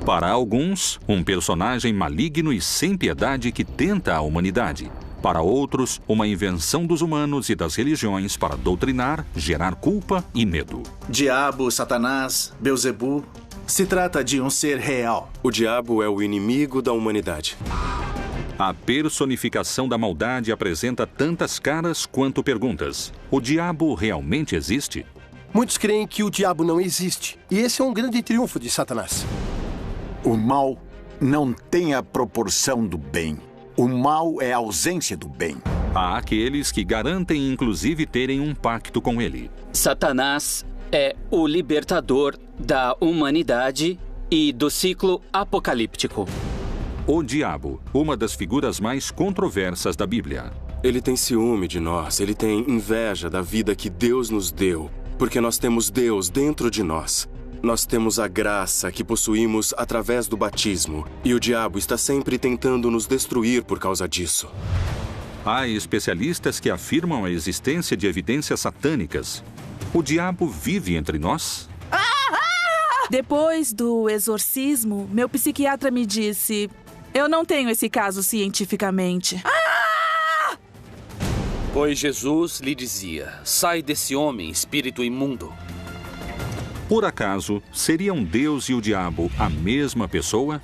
Para alguns, um personagem maligno e sem piedade que tenta a humanidade. Para outros, uma invenção dos humanos e das religiões para doutrinar, gerar culpa e medo. Diabo, Satanás, Belzebu. Se trata de um ser real. O diabo é o inimigo da humanidade. A personificação da maldade apresenta tantas caras quanto perguntas. O diabo realmente existe? Muitos creem que o diabo não existe. E esse é um grande triunfo de Satanás. O mal não tem a proporção do bem. O mal é a ausência do bem. Há aqueles que garantem inclusive terem um pacto com ele. Satanás é o libertador da humanidade e do ciclo apocalíptico. O diabo, uma das figuras mais controversas da Bíblia. Ele tem ciúme de nós, ele tem inveja da vida que Deus nos deu, porque nós temos Deus dentro de nós. Nós temos a graça que possuímos através do batismo, e o diabo está sempre tentando nos destruir por causa disso. Há especialistas que afirmam a existência de evidências satânicas. O diabo vive entre nós? Depois do exorcismo, meu psiquiatra me disse: eu não tenho esse caso cientificamente. Pois Jesus lhe dizia: sai desse homem, espírito imundo. Por acaso, seriam Deus e o diabo a mesma pessoa?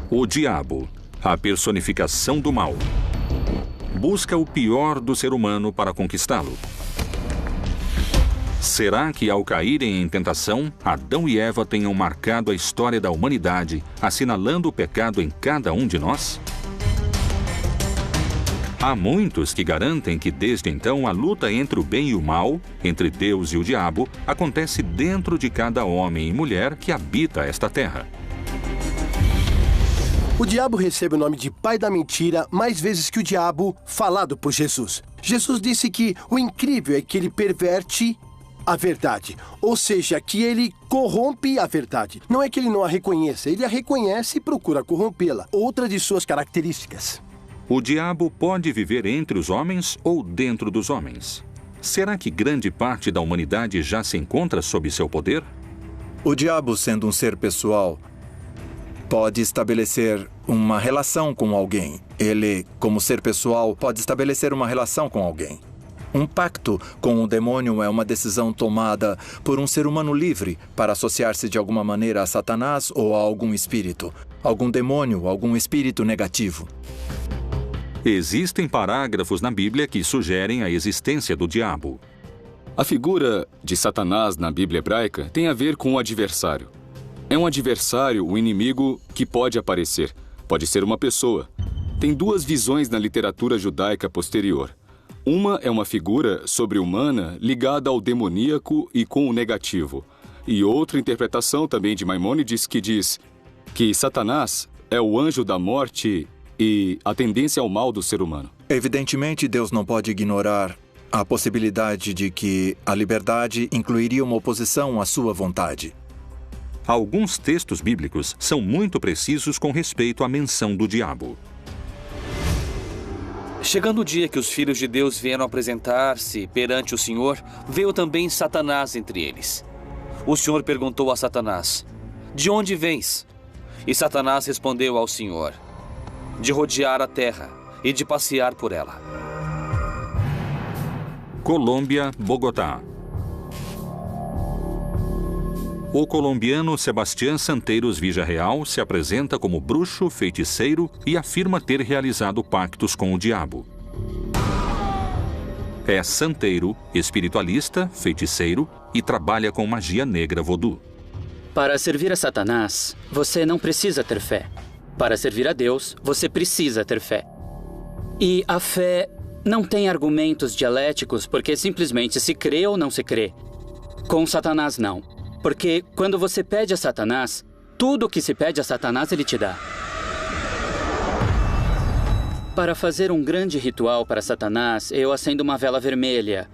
O diabo, a personificação do mal, busca o pior do ser humano para conquistá-lo. Será que, ao caírem em tentação, Adão e Eva tenham marcado a história da humanidade, assinalando o pecado em cada um de nós? Há muitos que garantem que, desde então, a luta entre o bem e o mal, entre Deus e o diabo, acontece dentro de cada homem e mulher que habita esta terra. O diabo recebe o nome de pai da mentira mais vezes que o diabo falado por Jesus. Jesus disse que o incrível é que ele perverte a verdade, ou seja, que ele corrompe a verdade. Não é que ele não a reconheça, ele a reconhece e procura corrompê-la. Outra de suas características. O diabo pode viver entre os homens ou dentro dos homens. Será que grande parte da humanidade já se encontra sob seu poder? O diabo, sendo um ser pessoal, pode estabelecer uma relação com alguém. Ele, como ser pessoal, pode estabelecer uma relação com alguém. Um pacto com o demônio é uma decisão tomada por um ser humano livre para associar-se de alguma maneira a Satanás ou a algum espírito, algum demônio, algum espírito negativo. Existem parágrafos na Bíblia que sugerem a existência do diabo. A figura de Satanás na Bíblia hebraica tem a ver com o adversário. É um adversário, um inimigo que pode aparecer. Pode ser uma pessoa. Tem duas visões na literatura judaica posterior. Uma é uma figura sobre-humana ligada ao demoníaco e com o negativo. E outra interpretação também de Maimônides que diz que Satanás é o anjo da morte e a tendência ao mal do ser humano. Evidentemente, Deus não pode ignorar a possibilidade de que a liberdade incluiria uma oposição à sua vontade. Alguns textos bíblicos são muito precisos com respeito à menção do diabo. Chegando o dia que os filhos de Deus vieram apresentar-se perante o Senhor, veio também Satanás entre eles. O Senhor perguntou a Satanás: de onde vens? E Satanás respondeu ao Senhor: de rodear a terra e de passear por ela. Colômbia, Bogotá. O colombiano Sebastián Santeiros Villarreal se apresenta como bruxo, feiticeiro e afirma ter realizado pactos com o diabo. É santeiro, espiritualista, feiticeiro e trabalha com magia negra voodoo. Para servir a Satanás, você não precisa ter fé. Para servir a Deus, você precisa ter fé. E a fé não tem argumentos dialéticos porque simplesmente se crê ou não se crê. Com Satanás, não. Porque quando você pede a Satanás, tudo o que se pede a Satanás, ele te dá. Para fazer um grande ritual para Satanás, eu acendo uma vela vermelha,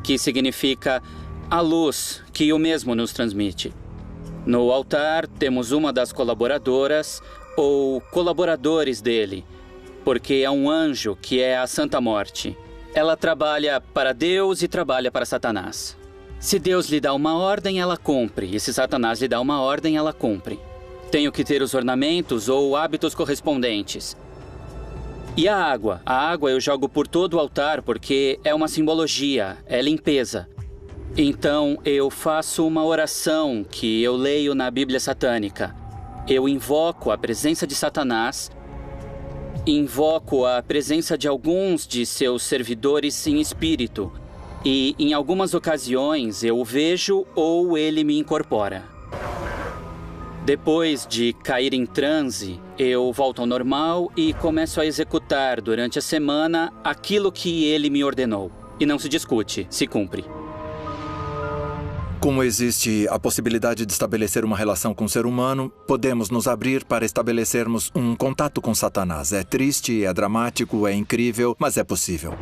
que significa a luz que o mesmo nos transmite. No altar, temos uma das colaboradoras ou colaboradores dele, porque é um anjo que é a Santa Morte. Ela trabalha para Deus e trabalha para Satanás. Se Deus lhe dá uma ordem, ela cumpre. E se Satanás lhe dá uma ordem, ela cumpre. Tenho que ter os ornamentos ou hábitos correspondentes. E a água? A água eu jogo por todo o altar porque é uma simbologia, é limpeza. Então eu faço uma oração que eu leio na Bíblia satânica. Eu invoco a presença de Satanás, invoco a presença de alguns de seus servidores em espírito. E em algumas ocasiões eu o vejo ou ele me incorpora. Depois de cair em transe, eu volto ao normal e começo a executar durante a semana aquilo que ele me ordenou. E não se discute, se cumpre. Como existe a possibilidade de estabelecer uma relação com o ser humano, podemos nos abrir para estabelecermos um contato com Satanás. É triste, é dramático, é incrível, mas é possível.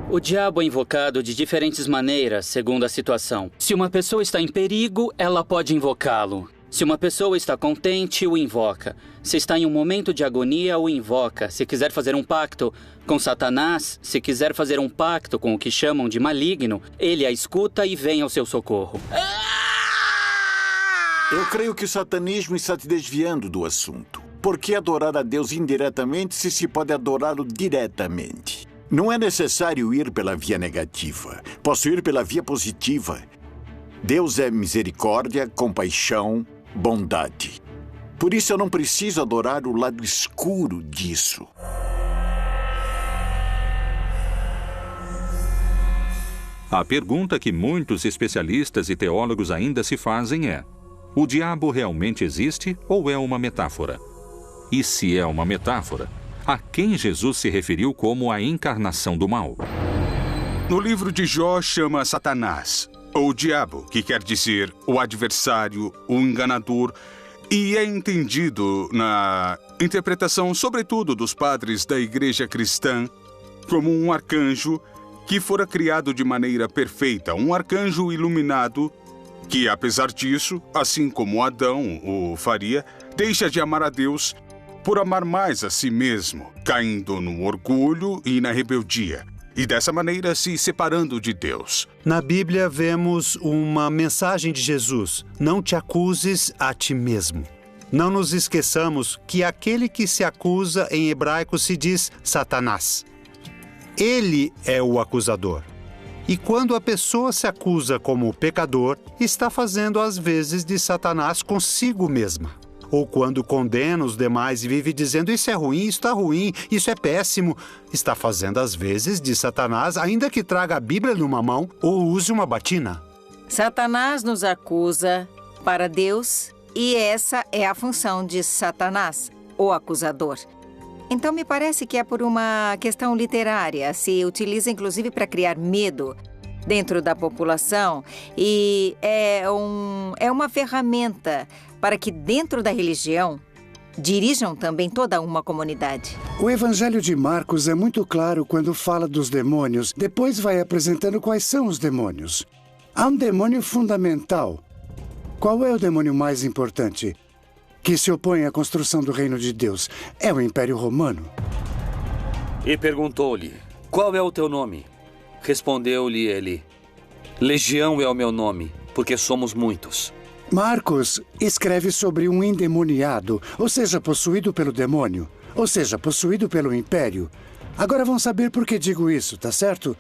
O diabo é invocado de diferentes maneiras, segundo a situação. Se uma pessoa está em perigo, ela pode invocá-lo. Se uma pessoa está contente, o invoca. Se está em um momento de agonia, o invoca. Se quiser fazer um pacto com Satanás, se quiser fazer um pacto com o que chamam de maligno, ele a escuta e vem ao seu socorro. Eu creio que o satanismo está te desviando do assunto. Por que adorar a Deus indiretamente se pode adorá-lo diretamente? Não é necessário ir pela via negativa. Posso ir pela via positiva. Deus é misericórdia, compaixão, bondade. Por isso eu não preciso adorar o lado escuro disso. A pergunta que muitos especialistas e teólogos ainda se fazem é: o diabo realmente existe ou é uma metáfora? E se é uma metáfora, a quem Jesus se referiu como a encarnação do mal? No livro de Jó chama Satanás, ou diabo, que quer dizer o adversário, o enganador, e é entendido na interpretação, sobretudo dos padres da igreja cristã, como um arcanjo que fora criado de maneira perfeita, um arcanjo iluminado que, apesar disso, assim como Adão o faria, deixa de amar a Deus por amar mais a si mesmo, caindo no orgulho e na rebeldia, e dessa maneira se separando de Deus. Na Bíblia vemos uma mensagem de Jesus: não te acuses a ti mesmo. Não nos esqueçamos que aquele que se acusa em hebraico se diz Satanás. Ele é o acusador. E quando a pessoa se acusa como pecador, está fazendo às vezes de Satanás consigo mesma. Ou quando condena os demais e vive dizendo isso é ruim, isso está ruim, isso é péssimo, está fazendo às vezes de Satanás, ainda que traga a Bíblia numa mão ou use uma batina. Satanás nos acusa para Deus e essa é a função de Satanás, o acusador. Então me parece que é por uma questão literária, se utiliza inclusive para criar medo dentro da população e é uma ferramenta para que dentro da religião dirijam também toda uma comunidade. O Evangelho de Marcos é muito claro quando fala dos demônios, depois vai apresentando quais são os demônios. Há um demônio fundamental. Qual é o demônio mais importante? Que se opõe à construção do reino de Deus. É o Império Romano. E perguntou-lhe: qual é o teu nome? Respondeu-lhe ele: Legião é o meu nome, porque somos muitos. Marcos escreve sobre um endemoniado, ou seja, possuído pelo demônio, ou seja, possuído pelo império. Agora vão saber por que digo isso, tá certo?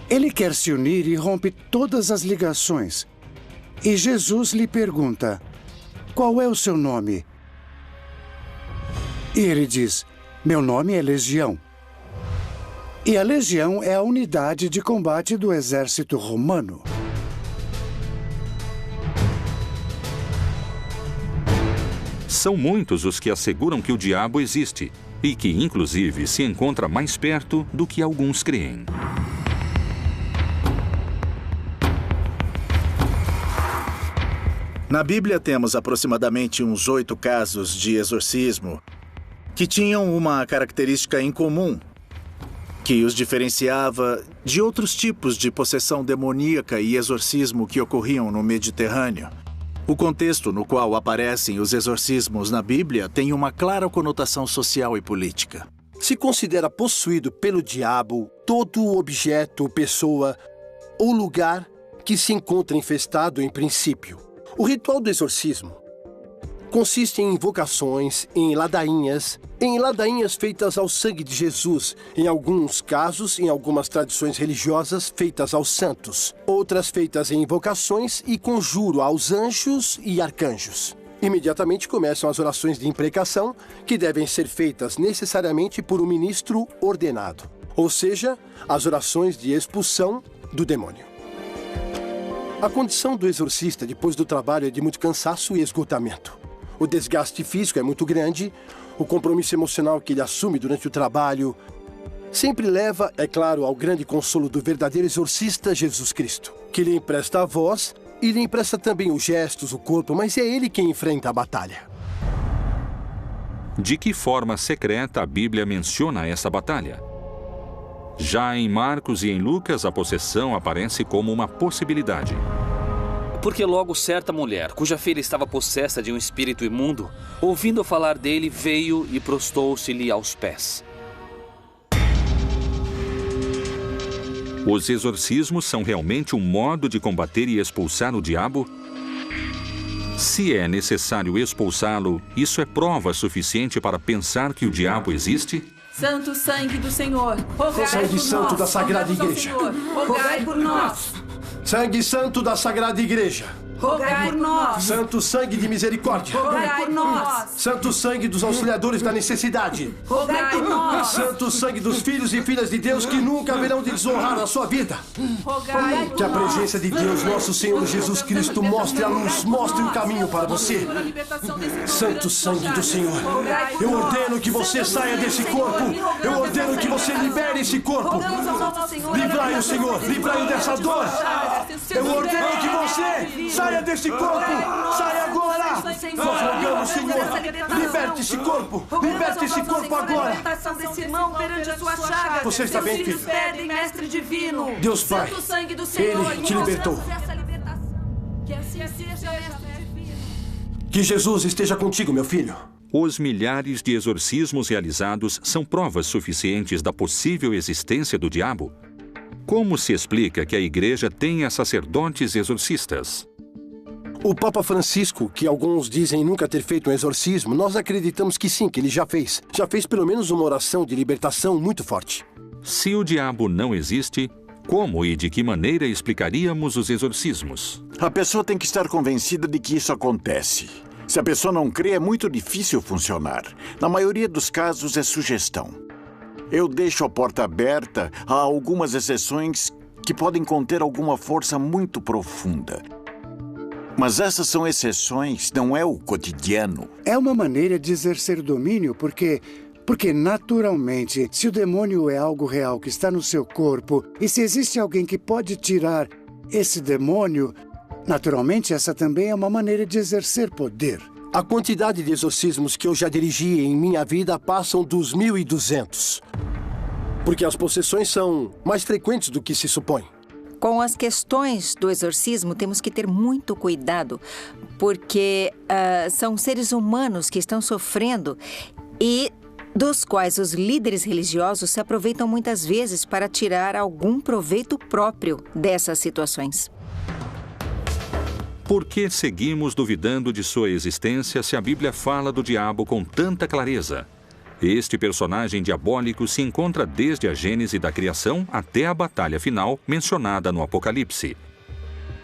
Ele quer se unir e rompe todas as ligações. E Jesus lhe pergunta: qual é o seu nome? E ele diz: meu nome é Legião. E a Legião é a unidade de combate do exército romano. São muitos os que asseguram que o diabo existe e que, inclusive, se encontra mais perto do que alguns creem. Na Bíblia temos aproximadamente uns 8 casos de exorcismo que tinham uma característica em comum, que os diferenciava de outros tipos de possessão demoníaca e exorcismo que ocorriam no Mediterrâneo. O contexto no qual aparecem os exorcismos na Bíblia tem uma clara conotação social e política. se considera possuído pelo diabo todo objeto, pessoa ou lugar que se encontra infestado em princípio. O ritual do exorcismo consiste em invocações, em ladainhas feitas ao sangue de Jesus, em alguns casos, em algumas tradições religiosas, feitas aos santos, outras feitas em invocações e conjuro aos anjos e arcanjos. Imediatamente começam as orações de imprecação, que devem ser feitas necessariamente por um ministro ordenado, ou seja, as orações de expulsão do demônio. A condição do exorcista depois do trabalho é de muito cansaço e esgotamento. O desgaste físico é muito grande, o compromisso emocional que ele assume durante o trabalho sempre leva, é claro, ao grande consolo do verdadeiro exorcista Jesus Cristo, que lhe empresta a voz e lhe empresta também os gestos, o corpo, mas é ele quem enfrenta a batalha. De que forma secreta a Bíblia menciona essa batalha? Já em Marcos e em Lucas, a possessão aparece como uma possibilidade. Porque logo certa mulher, cuja filha estava possessa de um espírito imundo, ouvindo falar dele, veio e prostou-se-lhe aos pés. Os exorcismos são realmente um modo de combater e expulsar o diabo? Se é necessário expulsá-lo, isso é prova suficiente para pensar que o diabo existe? Santo sangue do Senhor, rogai Sangue por santo nós. da Sagrada Igreja, Rogai por nós. Sangue santo da Sagrada Igreja, Rogai por nós. Santo sangue de misericórdia, Rogai por nós. Santo sangue dos auxiliadores da necessidade, Rogai por nós. Santo sangue dos filhos e filhas de Deus que nunca haverão de desonrar a sua vida. Rogai por Que a nós. presença de Deus, nosso Senhor Jesus Cristo, mostre a luz, mostre o caminho para você. Santo sangue do Senhor, eu ordeno que você saia desse corpo. Eu ordeno que você libere esse corpo. Livrai o Senhor, livrai-o dessa dor. Eu ordeno que você saia desse corpo. Saia agora. Nós rogamos, Senhor, liberte esse corpo. Liberte esse corpo agora. Você está bem, filho? Deus Pai, Ele te libertou. Que Jesus esteja contigo, meu filho. Os milhares de exorcismos realizados são provas suficientes da possível existência do diabo? Como se explica que a Igreja tenha sacerdotes exorcistas? O Papa Francisco, que alguns dizem nunca ter feito um exorcismo, nós acreditamos que sim, que ele já fez. Já fez pelo menos uma oração de libertação muito forte. Se o diabo não existe, como e de que maneira explicaríamos os exorcismos? A pessoa tem que estar convencida de que isso acontece. Se a pessoa não crê, é muito difícil funcionar. Na maioria dos casos, é sugestão. Eu deixo a porta aberta a algumas exceções que podem conter alguma força muito profunda. Mas essas são exceções, não é o cotidiano. É uma maneira de exercer domínio, porque naturalmente, se o demônio é algo real que está no seu corpo, e se existe alguém que pode tirar esse demônio, naturalmente essa também é uma maneira de exercer poder. A quantidade de exorcismos que eu já dirigi em minha vida passam dos 1.200. Porque as possessões são mais frequentes do que se supõe. Com as questões do exorcismo, temos que ter muito cuidado, porque são seres humanos que estão sofrendo e dos quais os líderes religiosos se aproveitam muitas vezes para tirar algum proveito próprio dessas situações. Por que seguimos duvidando de sua existência se a Bíblia fala do diabo com tanta clareza? Este personagem diabólico se encontra desde a gênese da criação até a batalha final mencionada no Apocalipse.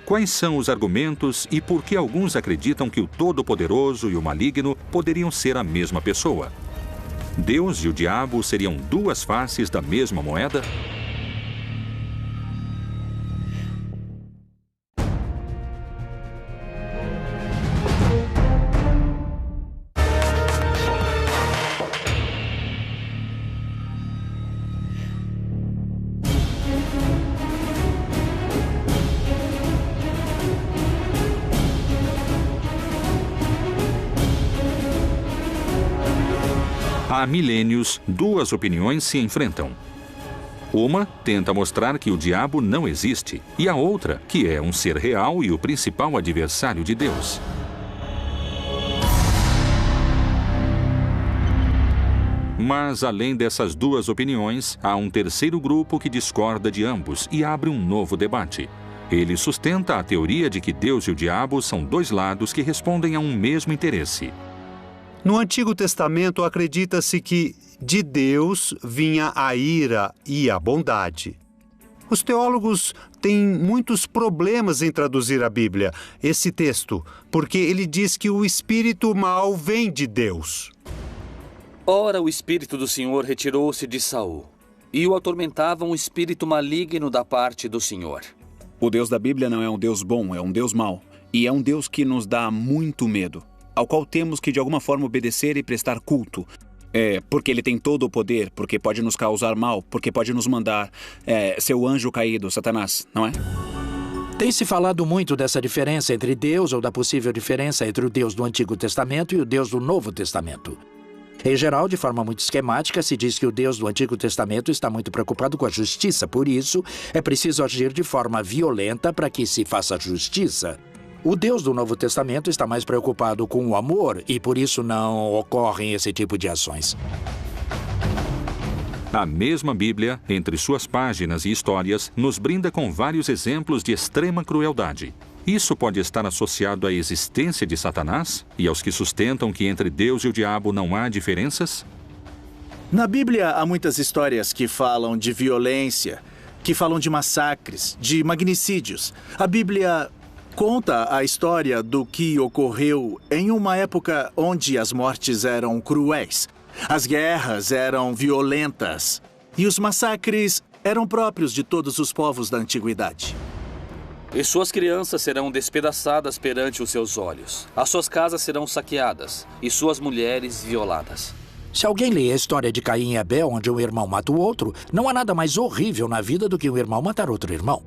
Quais são os argumentos e por que alguns acreditam que o Todo-Poderoso e o Maligno poderiam ser a mesma pessoa? Deus e o diabo seriam duas faces da mesma moeda? Há milênios, duas opiniões se enfrentam. Uma tenta mostrar que o diabo não existe, e a outra que é um ser real e o principal adversário de Deus. Mas, além dessas duas opiniões, há um terceiro grupo que discorda de ambos e abre um novo debate. Ele sustenta a teoria de que Deus e o diabo são dois lados que respondem a um mesmo interesse. No Antigo Testamento, acredita-se que de Deus vinha a ira e a bondade. Os teólogos têm muitos problemas em traduzir a Bíblia, esse texto, porque ele diz que o espírito mau vem de Deus. Ora, o espírito do Senhor retirou-se de Saul, e o atormentava um espírito maligno da parte do Senhor. O Deus da Bíblia não é um Deus bom, é um Deus mau. E é um Deus que nos dá muito medo, ao qual temos que de alguma forma obedecer e prestar culto. Porque ele tem todo o poder, porque pode nos causar mal, porque pode nos mandar seu anjo caído, Satanás, não é? Tem se falado muito dessa diferença entre Deus, ou da possível diferença entre o Deus do Antigo Testamento e o Deus do Novo Testamento. Em geral, de forma muito esquemática, se diz que o Deus do Antigo Testamento está muito preocupado com a justiça. Por isso, é preciso agir de forma violenta para que se faça justiça. O Deus do Novo Testamento está mais preocupado com o amor e, por isso, não ocorrem esse tipo de ações. A mesma Bíblia, entre suas páginas e histórias, nos brinda com vários exemplos de extrema crueldade. Isso pode estar associado à existência de Satanás e aos que sustentam que entre Deus e o diabo não há diferenças? Na Bíblia há muitas histórias que falam de violência, que falam de massacres, de magnicídios. A Bíblia conta a história do que ocorreu em uma época onde as mortes eram cruéis, as guerras eram violentas e os massacres eram próprios de todos os povos da antiguidade. E suas crianças serão despedaçadas perante os seus olhos. As suas casas serão saqueadas e suas mulheres violadas. Se alguém lê a história de Caim e Abel, onde um irmão mata o outro, não há nada mais horrível na vida do que um irmão matar outro irmão.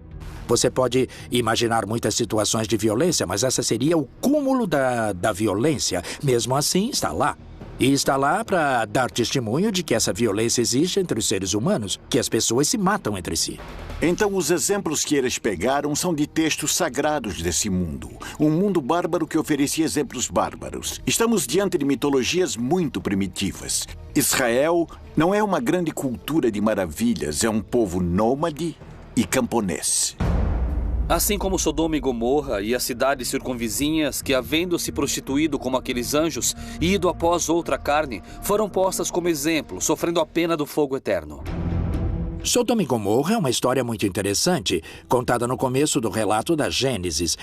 Você pode imaginar muitas situações de violência, mas essa seria o cúmulo da violência. Mesmo assim, está lá. E está lá para dar testemunho de que essa violência existe entre os seres humanos, que as pessoas se matam entre si. Então, os exemplos que eles pegaram são de textos sagrados desse mundo. Um mundo bárbaro que oferecia exemplos bárbaros. Estamos diante de mitologias muito primitivas. Israel não é uma grande cultura de maravilhas, é um povo nômade e camponês. Assim como Sodoma e Gomorra e as cidades circunvizinhas que, havendo se prostituído como aqueles anjos e ido após outra carne, foram postas como exemplo, sofrendo a pena do fogo eterno. Sodoma e Gomorra é uma história muito interessante, contada no começo do relato da Gênesis.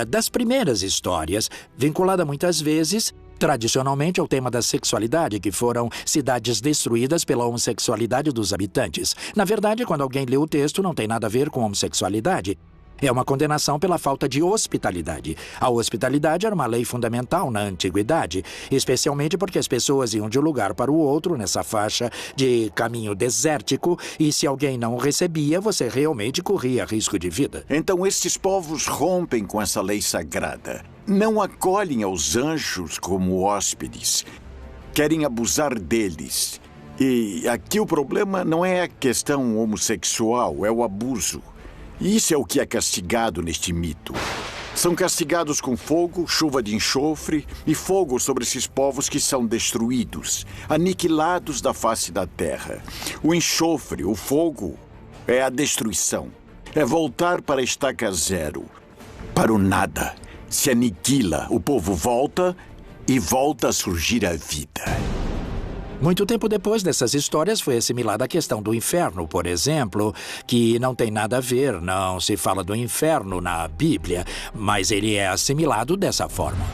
Das primeiras histórias, vinculada muitas vezes, tradicionalmente, ao tema da sexualidade, que foram cidades destruídas pela homossexualidade dos habitantes. Na verdade, quando alguém lê o texto, não tem nada a ver com homossexualidade. É uma condenação pela falta de hospitalidade. A hospitalidade era uma lei fundamental na antiguidade, especialmente porque as pessoas iam de um lugar para o outro nessa faixa de caminho desértico, e se alguém não o recebia, você realmente corria risco de vida. Então estes povos rompem com essa lei sagrada. Não acolhem aos anjos como hóspedes. Querem abusar deles. E aqui o problema não é a questão homossexual, é o abuso. E isso é o que é castigado neste mito. São castigados com fogo, chuva de enxofre e fogo sobre esses povos que são destruídos, aniquilados da face da terra. O enxofre, o fogo, é a destruição. É voltar para a estaca zero, para o nada. Se aniquila, o povo volta e volta a surgir a vida. Muito tempo depois dessas histórias foi assimilada a questão do inferno, por exemplo, que não tem nada a ver, não se fala do inferno na Bíblia, mas ele é assimilado dessa forma.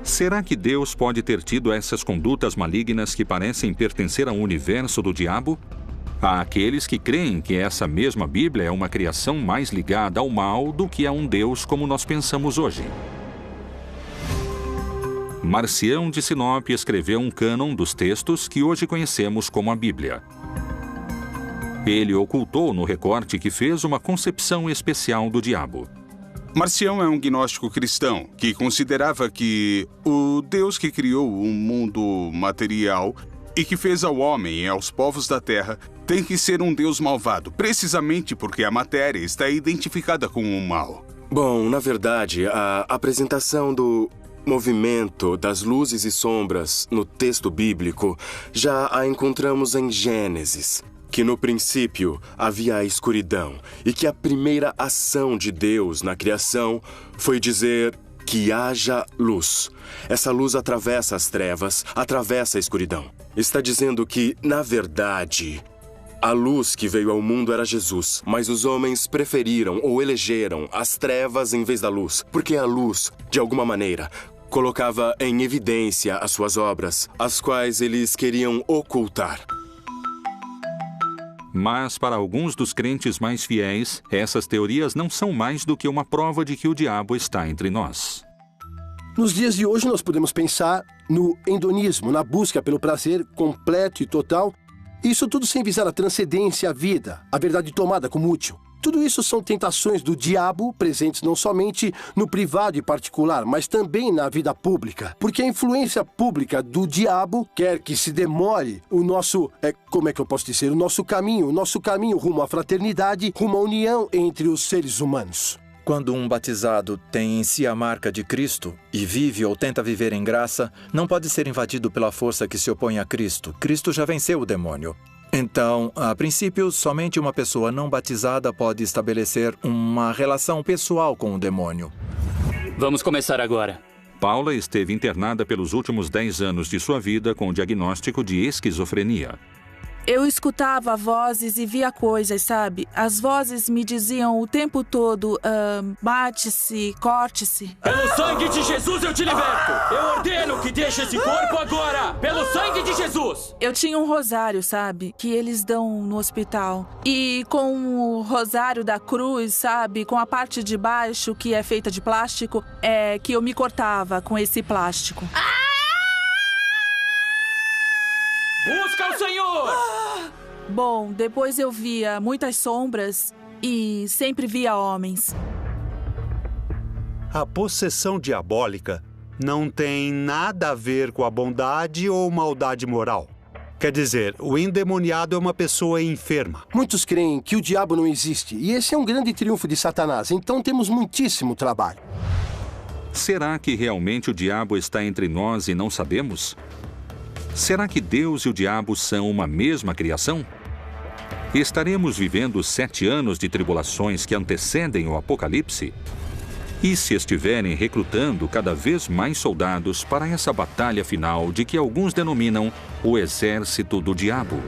Será que Deus pode ter tido essas condutas malignas que parecem pertencer ao universo do diabo? Há aqueles que creem que essa mesma Bíblia é uma criação mais ligada ao mal do que a um Deus como nós pensamos hoje. Marcião de Sinop escreveu um cânon dos textos que hoje conhecemos como a Bíblia. Ele ocultou no recorte que fez uma concepção especial do diabo. Marcião é um gnóstico cristão que considerava que o Deus que criou o mundo material e que fez ao homem e aos povos da terra tem que ser um Deus malvado, precisamente porque a matéria está identificada com o mal. Bom, na verdade, a apresentação do movimento das luzes e sombras no texto bíblico já a encontramos em Gênesis, que no princípio havia a escuridão e que a primeira ação de Deus na criação foi dizer que haja luz. Essa luz atravessa as trevas, atravessa a escuridão. Está dizendo que, na verdade, a luz que veio ao mundo era Jesus, mas os homens preferiram ou elegeram as trevas em vez da luz, porque a luz, de alguma maneira, colocava em evidência as suas obras, as quais eles queriam ocultar. Mas, para alguns dos crentes mais fiéis, essas teorias não são mais do que uma prova de que o diabo está entre nós. Nos dias de hoje, nós podemos pensar no hedonismo, na busca pelo prazer completo e total. Isso tudo sem visar a transcendência, a vida, a verdade tomada como útil. Tudo isso são tentações do diabo, presentes não somente no privado e particular, mas também na vida pública. Porque a influência pública do diabo quer que se demore o nosso, o nosso caminho rumo à fraternidade, rumo à união entre os seres humanos. Quando um batizado tem em si a marca de Cristo e vive ou tenta viver em graça, não pode ser invadido pela força que se opõe a Cristo. Cristo já venceu o demônio. Então, a princípio, somente uma pessoa não batizada pode estabelecer uma relação pessoal com o demônio. Vamos começar agora. Paula esteve internada pelos últimos 10 anos de sua vida com o diagnóstico de esquizofrenia. Eu escutava vozes e via coisas, sabe? As vozes me diziam o tempo todo, mate-se, corte-se. Pelo sangue de Jesus eu te liberto! Eu ordeno que deixe esse corpo agora! Pelo sangue de Jesus! Eu tinha um rosário, sabe? Que eles dão no hospital. E com o rosário da cruz, sabe? Com a parte de baixo, que é feita de plástico, é que eu me cortava com esse plástico. Busca o Senhor! Bom, depois eu via muitas sombras e sempre via homens. A possessão diabólica não tem nada a ver com a bondade ou maldade moral. Quer dizer, o endemoniado é uma pessoa enferma. Muitos creem que o diabo não existe, e esse é um grande triunfo de Satanás, então temos muitíssimo trabalho. Será que realmente o diabo está entre nós e não sabemos? Será que Deus e o diabo são uma mesma criação? Estaremos vivendo 7 anos de tribulações que antecedem o Apocalipse? E se estiverem recrutando cada vez mais soldados para essa batalha final de que alguns denominam o exército do diabo?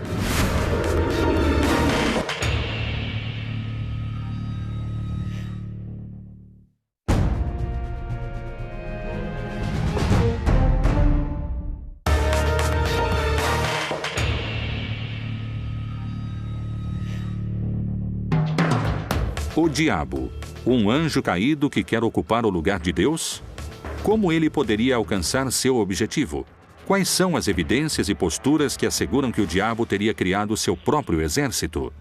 O diabo, um anjo caído que quer ocupar o lugar de Deus? Como ele poderia alcançar seu objetivo? Quais são as evidências e posturas que asseguram que o diabo teria criado seu próprio exército?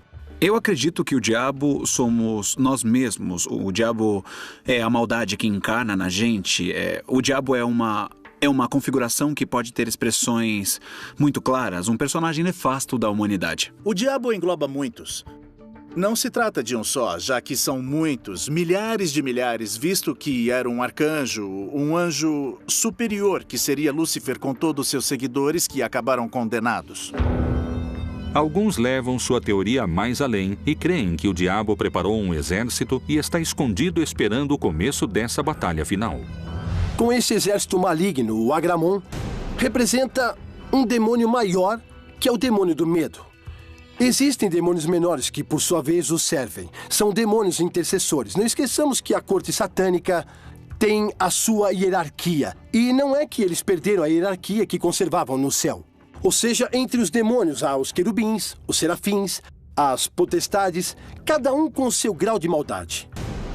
Eu acredito que o diabo somos nós mesmos. O diabo é a maldade que encarna na gente. O diabo é uma configuração que pode ter expressões muito claras, um personagem nefasto da humanidade. O diabo engloba muitos. Não se trata de um só, já que são muitos, milhares de milhares, visto que era um arcanjo, um anjo superior, que seria Lúcifer com todos seus seguidores que acabaram condenados. Alguns levam sua teoria mais além e creem que o diabo preparou um exército e está escondido esperando o começo dessa batalha final. Com esse exército maligno, o Agramon representa um demônio maior, que é o demônio do medo. Existem demônios menores que, por sua vez, os servem. São demônios intercessores. Não esqueçamos que a corte satânica tem a sua hierarquia. E não é que eles perderam a hierarquia que conservavam no céu. Ou seja, entre os demônios há os querubins, os serafins, as potestades, cada um com seu grau de maldade.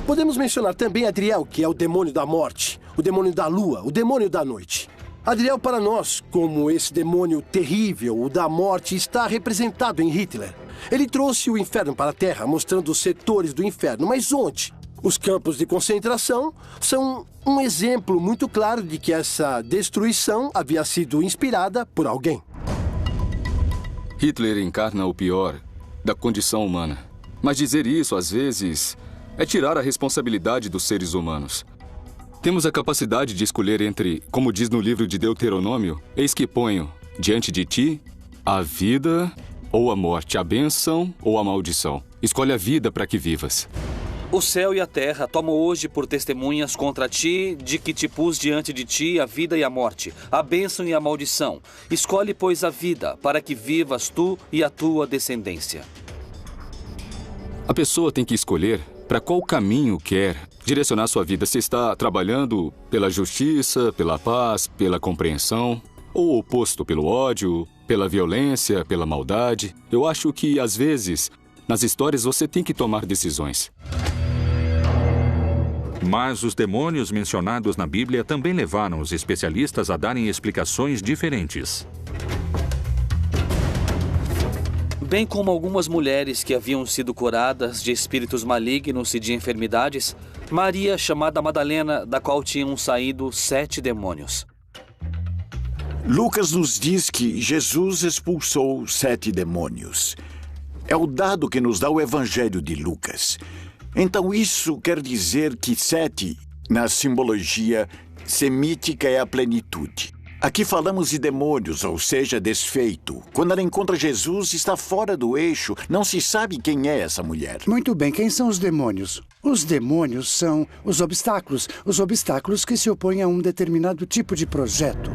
Podemos mencionar também Adriel, que é o demônio da morte, o demônio da lua, o demônio da noite. Adriel, para nós, como esse demônio terrível, o da morte, está representado em Hitler. Ele trouxe o inferno para a Terra, mostrando os setores do inferno. Mas onde? Os campos de concentração são um exemplo muito claro de que essa destruição havia sido inspirada por alguém. Hitler encarna o pior da condição humana. Mas dizer isso, às vezes, é tirar a responsabilidade dos seres humanos. Temos a capacidade de escolher entre, como diz no livro de Deuteronômio, eis que ponho diante de ti a vida ou a morte, a bênção ou a maldição. Escolhe a vida para que vivas. O céu e a terra tomam hoje por testemunhas contra ti, de que te pus diante de ti a vida e a morte, a bênção e a maldição. Escolhe, pois, a vida, para que vivas tu e a tua descendência. A pessoa tem que escolher para qual caminho quer direcionar sua vida. Se está trabalhando pela justiça, pela paz, pela compreensão, ou o oposto, pelo ódio, pela violência, pela maldade. Eu acho que, às vezes, nas histórias você tem que tomar decisões. Mas os demônios mencionados na Bíblia também levaram os especialistas a darem explicações diferentes. Bem como algumas mulheres que haviam sido curadas de espíritos malignos e de enfermidades, Maria, chamada Madalena, da qual tinham saído 7 demônios. Lucas nos diz que Jesus expulsou 7 demônios. É o dado que nos dá o Evangelho de Lucas. Então isso quer dizer que 7, na simbologia semítica, é a plenitude. Aqui falamos de demônios, ou seja, desfeito. Quando ela encontra Jesus, está fora do eixo. Não se sabe quem é essa mulher. Muito bem, quem são os demônios? Os demônios são os obstáculos que se opõem a um determinado tipo de projeto.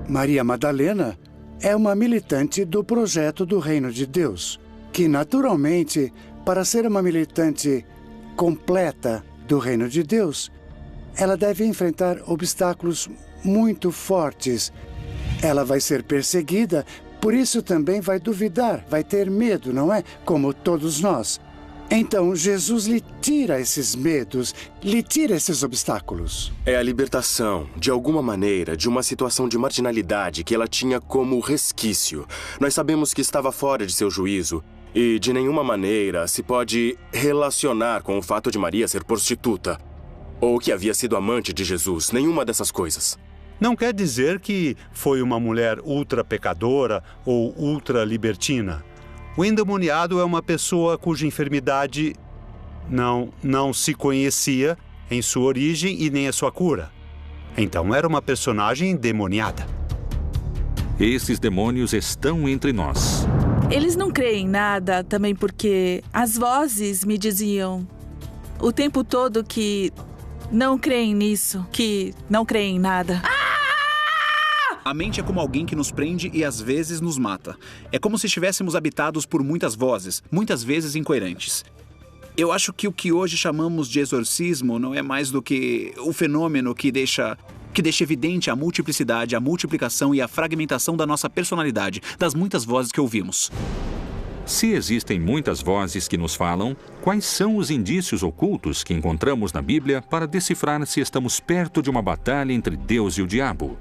Maria Madalena é uma militante do projeto do Reino de Deus, que naturalmente, para ser uma militante completa do Reino de Deus, ela deve enfrentar obstáculos muito fortes. Ela vai ser perseguida, por isso também vai duvidar, vai ter medo, não é? Como todos nós. Então, Jesus lhe tira esses medos, lhe tira esses obstáculos. É a libertação, de alguma maneira, de uma situação de marginalidade que ela tinha como resquício. Nós sabemos que estava fora de seu juízo e, de nenhuma maneira, se pode relacionar com o fato de Maria ser prostituta ou que havia sido amante de Jesus. Nenhuma dessas coisas. Não quer dizer que foi uma mulher ultra pecadora ou ultra libertina. O endemoniado é uma pessoa cuja enfermidade não se conhecia em sua origem e nem a sua cura. Então era uma personagem endemoniada. Esses demônios estão entre nós. Eles não creem em nada também porque as vozes me diziam o tempo todo que não creem nisso, que não creem em nada. A mente é como alguém que nos prende e às vezes nos mata. É como se estivéssemos habitados por muitas vozes, muitas vezes incoerentes. Eu acho que o que hoje chamamos de exorcismo não é mais do que o fenômeno que deixa evidente a multiplicidade, a multiplicação e a fragmentação da nossa personalidade, das muitas vozes que ouvimos. Se existem muitas vozes que nos falam, quais são os indícios ocultos que encontramos na Bíblia para decifrar se estamos perto de uma batalha entre Deus e o diabo?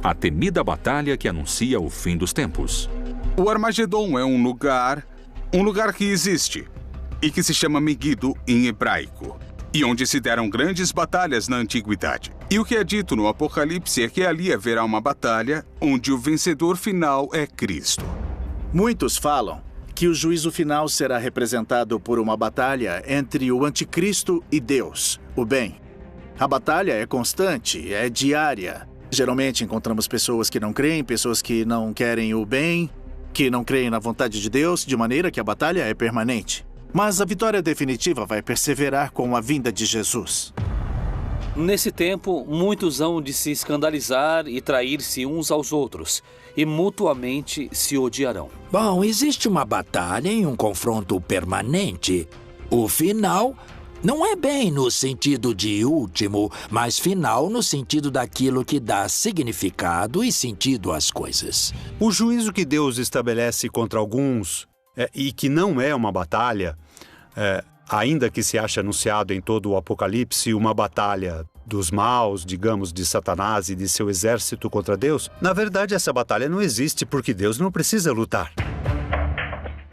A temida batalha que anuncia o fim dos tempos. O Armagedon é um lugar que existe e que se chama Megido em hebraico, e onde se deram grandes batalhas na antiguidade. E o que é dito no Apocalipse é que ali haverá uma batalha onde o vencedor final é Cristo. Muitos falam que o juízo final será representado por uma batalha entre o anticristo e Deus, o bem. A batalha é constante, é diária. Geralmente encontramos pessoas que não creem, pessoas que não querem o bem, que não creem na vontade de Deus, de maneira que a batalha é permanente. Mas a vitória definitiva vai perseverar com a vinda de Jesus. Nesse tempo, muitos hão de se escandalizar e trair-se uns aos outros, e mutuamente se odiarão. Bom, existe uma batalha e um confronto permanente. O final não é bem no sentido de último, mas final no sentido daquilo que dá significado e sentido às coisas. O juízo que Deus estabelece contra alguns, e que não é uma batalha, ainda que se ache anunciado em todo o Apocalipse uma batalha dos maus, digamos, de Satanás e de seu exército contra Deus, na verdade essa batalha não existe porque Deus não precisa lutar.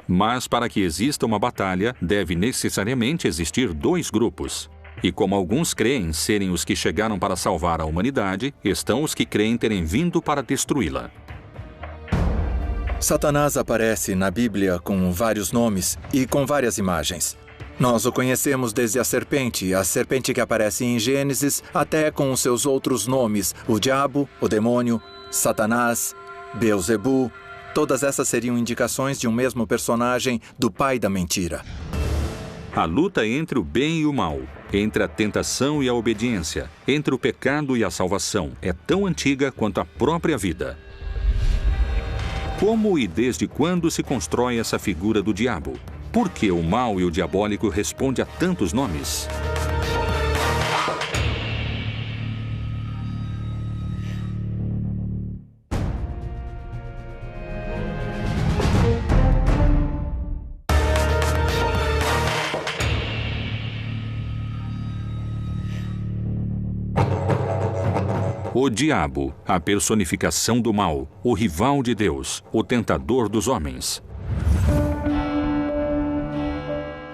Mas para que exista uma batalha, deve necessariamente existir 2 grupos. E como alguns creem serem os que chegaram para salvar a humanidade, estão os que creem terem vindo para destruí-la. Satanás aparece na Bíblia com vários nomes e com várias imagens. Nós o conhecemos desde a serpente que aparece em Gênesis, até com os seus outros nomes, o diabo, o demônio, Satanás, Beelzebu. Todas essas seriam indicações de um mesmo personagem, do pai da mentira. A luta entre o bem e o mal, entre a tentação e a obediência, entre o pecado e a salvação, é tão antiga quanto a própria vida. Como e desde quando se constrói essa figura do diabo? Por que o mal e o diabólico respondem a tantos nomes? O diabo, a personificação do mal, o rival de Deus, o tentador dos homens.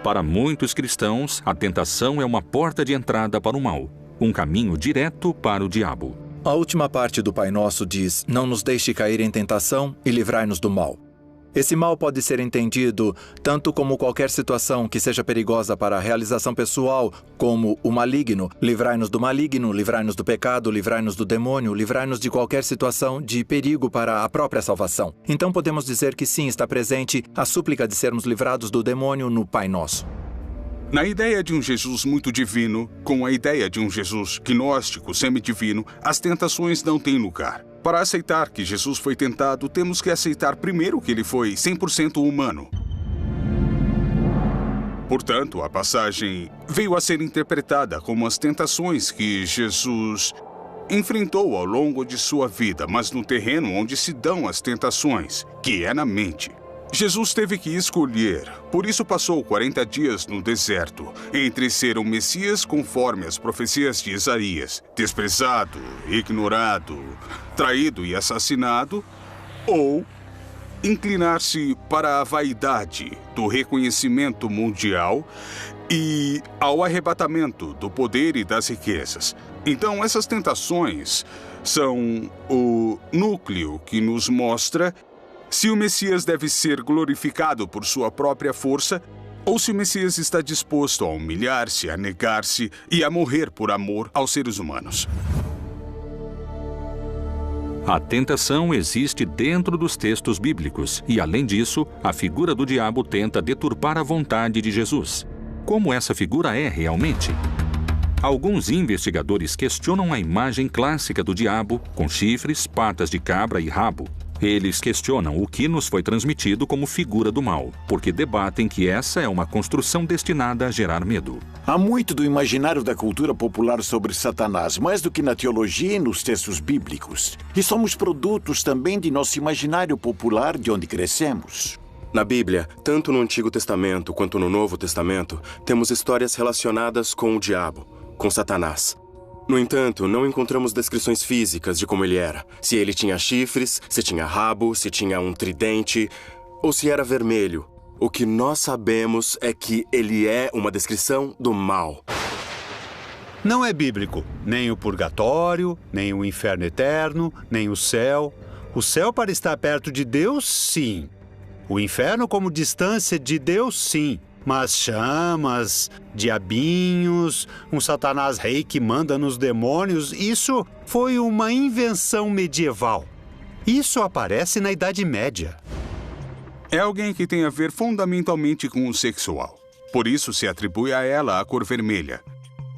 Para muitos cristãos, a tentação é uma porta de entrada para o mal, um caminho direto para o diabo. A última parte do Pai Nosso diz: não nos deixe cair em tentação e livrai-nos do mal. Esse mal pode ser entendido tanto como qualquer situação que seja perigosa para a realização pessoal, como o maligno. Livrai-nos do maligno, livrai-nos do pecado, livrai-nos do demônio, livrai-nos de qualquer situação de perigo para a própria salvação. Então podemos dizer que sim, está presente a súplica de sermos livrados do demônio no Pai Nosso. Na ideia de um Jesus muito divino, com a ideia de um Jesus gnóstico semidivino, as tentações não têm lugar. Para aceitar que Jesus foi tentado, temos que aceitar primeiro que ele foi 100% humano. Portanto, a passagem veio a ser interpretada como as tentações que Jesus enfrentou ao longo de sua vida, mas no terreno onde se dão as tentações, que é na mente. Jesus teve que escolher, por isso passou 40 dias no deserto, entre ser um Messias conforme as profecias de Isaías, desprezado, ignorado, traído e assassinado, ou inclinar-se para a vaidade do reconhecimento mundial e ao arrebatamento do poder e das riquezas. Então, essas tentações são o núcleo que nos mostra se o Messias deve ser glorificado por sua própria força, ou se o Messias está disposto a humilhar-se, a negar-se e a morrer por amor aos seres humanos. A tentação existe dentro dos textos bíblicos e, além disso, a figura do diabo tenta deturpar a vontade de Jesus. Como essa figura é realmente? Alguns investigadores questionam a imagem clássica do diabo, com chifres, patas de cabra e rabo. Eles questionam o que nos foi transmitido como figura do mal, porque debatem que essa é uma construção destinada a gerar medo. Há muito do imaginário da cultura popular sobre Satanás, mais do que na teologia e nos textos bíblicos. E somos produtos também de nosso imaginário popular de onde crescemos. Na Bíblia, tanto no Antigo Testamento quanto no Novo Testamento, temos histórias relacionadas com o diabo, com Satanás. No entanto, não encontramos descrições físicas de como ele era. Se ele tinha chifres, se tinha rabo, se tinha um tridente, ou se era vermelho. O que nós sabemos é que ele é uma descrição do mal. Não é bíblico. Nem o purgatório, nem o inferno eterno, nem o céu. O céu para estar perto de Deus, sim. O inferno como distância de Deus, sim. Mas chamas, diabinhos, um Satanás rei que manda nos demônios, isso foi uma invenção medieval. Isso aparece na Idade Média. É alguém que tem a ver fundamentalmente com o sexual. Por isso se atribui a ela a cor vermelha.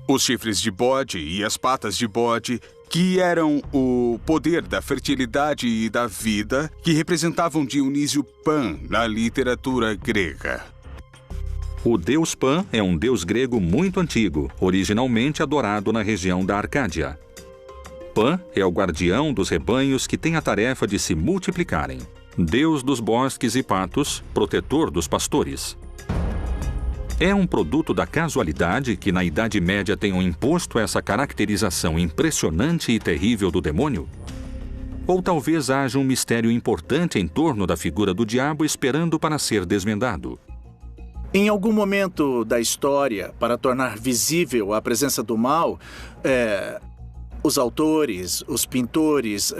Os chifres de bode e as patas de bode, que eram o poder da fertilidade e da vida, que representavam Dionísio Pan na literatura grega. O deus Pan é um deus grego muito antigo, originalmente adorado na região da Arcádia. Pan é o guardião dos rebanhos que tem a tarefa de se multiplicarem. Deus dos bosques e patos, protetor dos pastores. É um produto da casualidade que na Idade Média tenham imposto essa caracterização impressionante e terrível do demônio? Ou talvez haja um mistério importante em torno da figura do diabo esperando para ser desvendado? Em algum momento da história, para tornar visível a presença do mal, os autores, os pintores,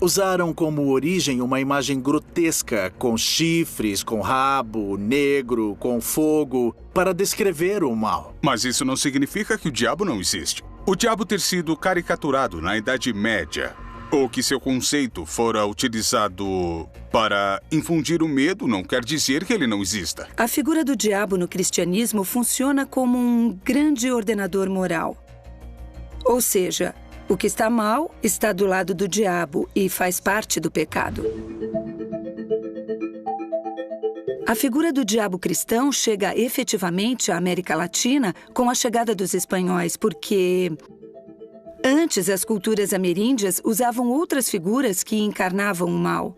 usaram como origem uma imagem grotesca, com chifres, com rabo, negro, com fogo, para descrever o mal. Mas isso não significa que o diabo não existe. O diabo ter sido caricaturado na Idade Média, ou que seu conceito fora utilizado para infundir o medo, não quer dizer que ele não exista. A figura do diabo no cristianismo funciona como um grande ordenador moral. Ou seja, o que está mal está do lado do diabo e faz parte do pecado. A figura do diabo cristão chega efetivamente à América Latina com a chegada dos espanhóis, porque antes as culturas ameríndias usavam outras figuras que encarnavam o mal.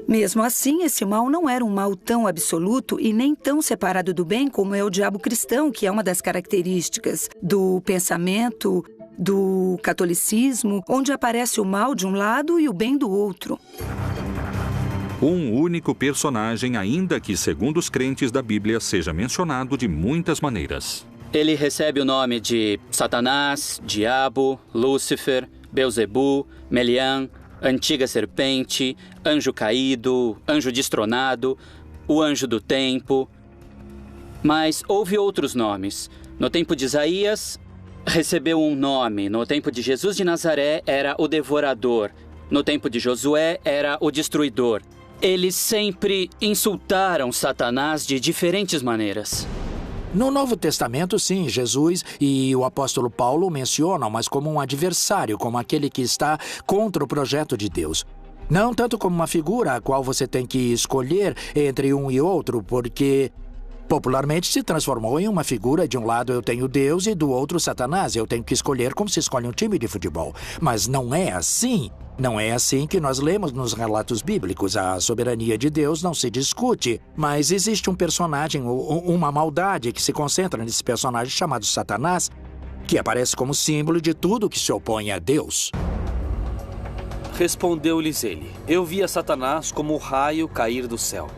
Mesmo assim, esse mal não era um mal tão absoluto e nem tão separado do bem como é o diabo cristão, que é uma das características do pensamento do catolicismo, onde aparece o mal de um lado e o bem do outro. Um único personagem, ainda que, segundo os crentes da Bíblia, seja mencionado de muitas maneiras. Ele recebe o nome de Satanás, Diabo, Lúcifer, Belzebu, Melian, Antiga Serpente, Anjo Caído, Anjo Destronado, o Anjo do Tempo. Mas houve outros nomes. No tempo de Isaías, recebeu um nome. No tempo de Jesus de Nazaré, era o Devorador. No tempo de Josué, era o Destruidor. Eles sempre insultaram Satanás de diferentes maneiras. No Novo Testamento, sim, Jesus e o apóstolo Paulo o mencionam, mas como um adversário, como aquele que está contra o projeto de Deus. Não tanto como uma figura a qual você tem que escolher entre um e outro, porque popularmente se transformou em uma figura. De um lado eu tenho Deus e do outro Satanás. Eu tenho que escolher como se escolhe um time de futebol. Mas não é assim. Não é assim que nós lemos nos relatos bíblicos. A soberania de Deus não se discute, mas existe um personagem, uma maldade que se concentra nesse personagem chamado Satanás, que aparece como símbolo de tudo que se opõe a Deus. Respondeu-lhes ele: eu via Satanás como o raio cair do céu.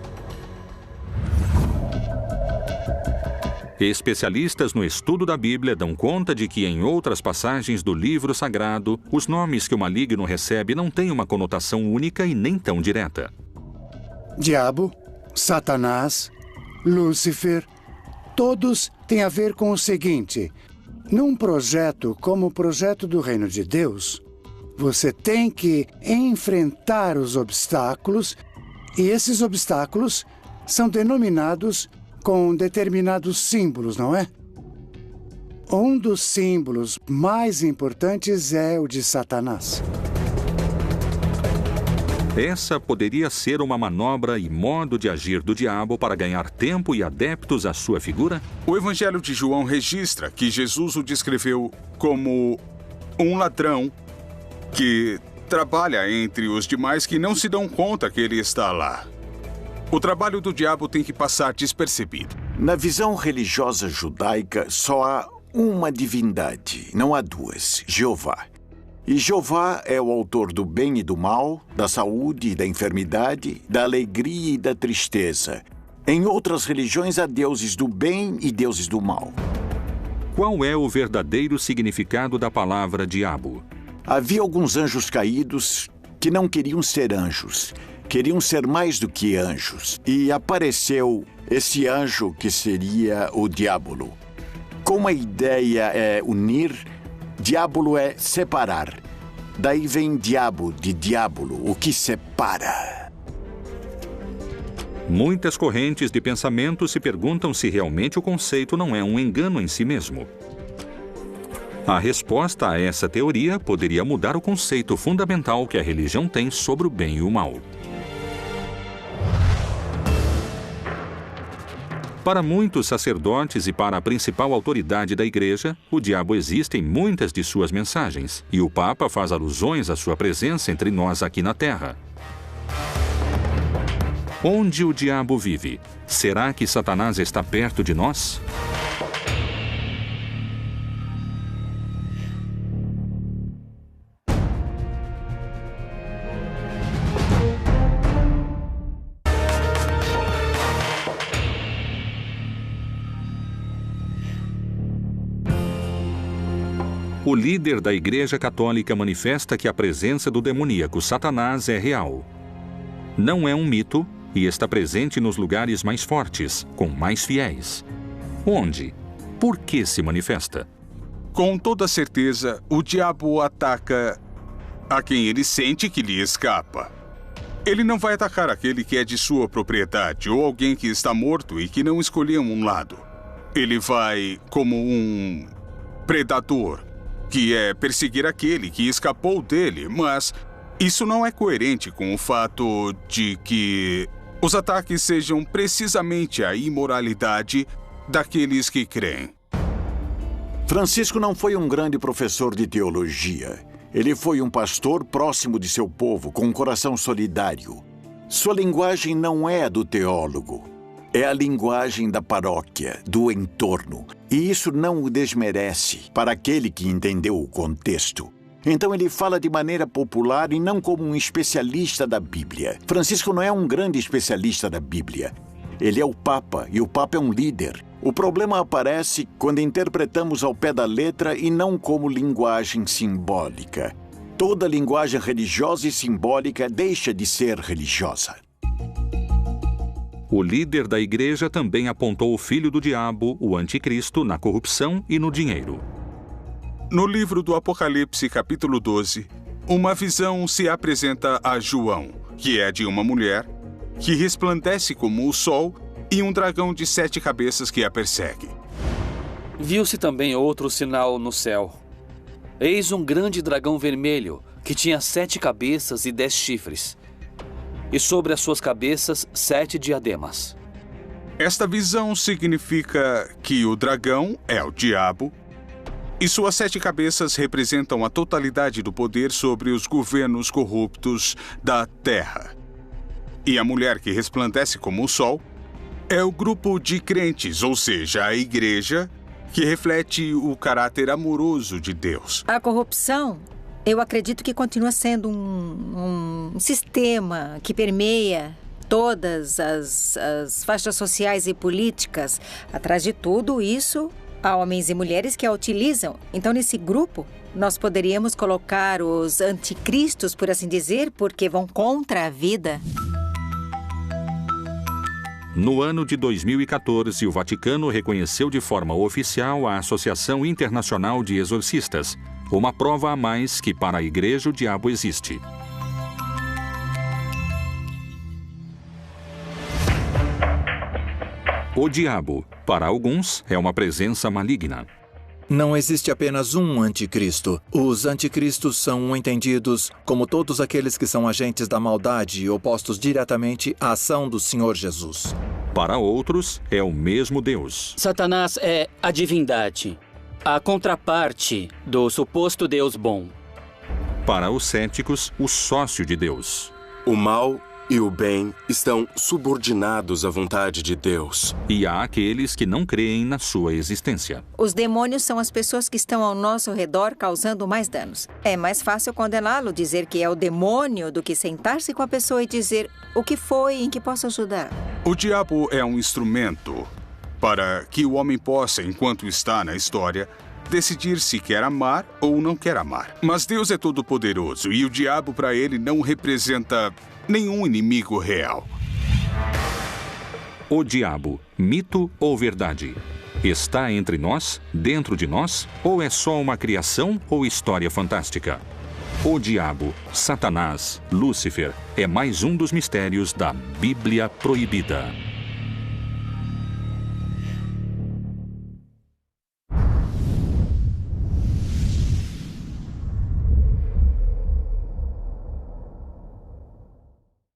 Especialistas no estudo da Bíblia dão conta de que, em outras passagens do livro sagrado, os nomes que o maligno recebe não têm uma conotação única e nem tão direta. Diabo, Satanás, Lúcifer, todos têm a ver com o seguinte: num projeto como o projeto do Reino de Deus, você tem que enfrentar os obstáculos, e esses obstáculos são denominados com determinados símbolos, não é? Um dos símbolos mais importantes é o de Satanás. Essa poderia ser uma manobra e modo de agir do diabo para ganhar tempo e adeptos à sua figura? O Evangelho de João registra que Jesus o descreveu como um ladrão que trabalha entre os demais que não se dão conta que ele está lá. O trabalho do diabo tem que passar despercebido. Na visão religiosa judaica, só há uma divindade, não há duas: Jeová. E Jeová é o autor do bem e do mal, da saúde e da enfermidade, da alegria e da tristeza. Em outras religiões há deuses do bem e deuses do mal. Qual é o verdadeiro significado da palavra diabo? Havia alguns anjos caídos que não queriam ser anjos. Queriam ser mais do que anjos. E apareceu esse anjo que seria o diabo. Como a ideia é unir, diabo é separar. Daí vem diabo, de diabolo, o que separa. Muitas correntes de pensamento se perguntam se realmente o conceito não é um engano em si mesmo. A resposta a essa teoria poderia mudar o conceito fundamental que a religião tem sobre o bem e o mal. Para muitos sacerdotes e para a principal autoridade da Igreja, o diabo existe em muitas de suas mensagens, e o Papa faz alusões à sua presença entre nós aqui na Terra. Onde o diabo vive? Será que Satanás está perto de nós? O líder da Igreja Católica manifesta que a presença do demoníaco Satanás é real. Não é um mito e está presente nos lugares mais fortes, com mais fiéis. Onde? Por que se manifesta? Com toda certeza, o diabo ataca a quem ele sente que lhe escapa. Ele não vai atacar aquele que é de sua propriedade ou alguém que está morto e que não escolheu um lado. Ele vai como um predador, que é perseguir aquele que escapou dele, mas isso não é coerente com o fato de que os ataques sejam precisamente a imoralidade daqueles que creem. Francisco não foi um grande professor de teologia. Ele foi um pastor próximo de seu povo, com um coração solidário. Sua linguagem não é a do teólogo. É a linguagem da paróquia, do entorno. E isso não o desmerece para aquele que entendeu o contexto. Então ele fala de maneira popular e não como um especialista da Bíblia. Francisco não é um grande especialista da Bíblia. Ele é o Papa, e o Papa é um líder. O problema aparece quando interpretamos ao pé da letra e não como linguagem simbólica. Toda linguagem religiosa e simbólica deixa de ser religiosa. O líder da igreja também apontou o filho do diabo, o anticristo, na corrupção e no dinheiro. No livro do Apocalipse, capítulo 12, uma visão se apresenta a João, que é de uma mulher, que resplandece como o sol, e um dragão de 7 cabeças que a persegue. Viu-se também outro sinal no céu. Eis um grande dragão vermelho, que tinha 7 cabeças e 10 chifres. E sobre as suas cabeças 7 diademas. Esta visão significa que o dragão é o diabo, e suas 7 cabeças representam a totalidade do poder sobre os governos corruptos da terra. E a mulher que resplandece como o sol é o grupo de crentes, ou seja, a igreja, que reflete o caráter amoroso de Deus. A corrupção, eu acredito que continua sendo um sistema que permeia todas as faixas sociais e políticas. Atrás de tudo isso, há homens e mulheres que a utilizam. Então, nesse grupo, nós poderíamos colocar os anticristos, por assim dizer, porque vão contra a vida. No ano de 2014, o Vaticano reconheceu de forma oficial a Associação Internacional de Exorcistas, uma prova a mais que para a Igreja o diabo existe. O diabo, para alguns, é uma presença maligna. Não existe apenas um anticristo. Os anticristos são entendidos como todos aqueles que são agentes da maldade e opostos diretamente à ação do Senhor Jesus. Para outros, é o mesmo Deus. Satanás é a divindade, a contraparte do suposto Deus bom. Para os céticos, o sócio de Deus. O mal e o bem estão subordinados à vontade de Deus. E há aqueles que não creem na sua existência. Os demônios são as pessoas que estão ao nosso redor causando mais danos. É mais fácil condená-lo, dizer que é o demônio, do que sentar-se com a pessoa e dizer o que foi e em que posso ajudar. O diabo é um instrumento para que o homem possa, enquanto está na história, decidir se quer amar ou não quer amar. Mas Deus é todo-poderoso e o diabo, para ele, não representa nenhum inimigo real. O diabo, mito ou verdade? Está entre nós, dentro de nós, ou é só uma criação ou história fantástica? O diabo, Satanás, Lúcifer, é mais um dos mistérios da Bíblia Proibida.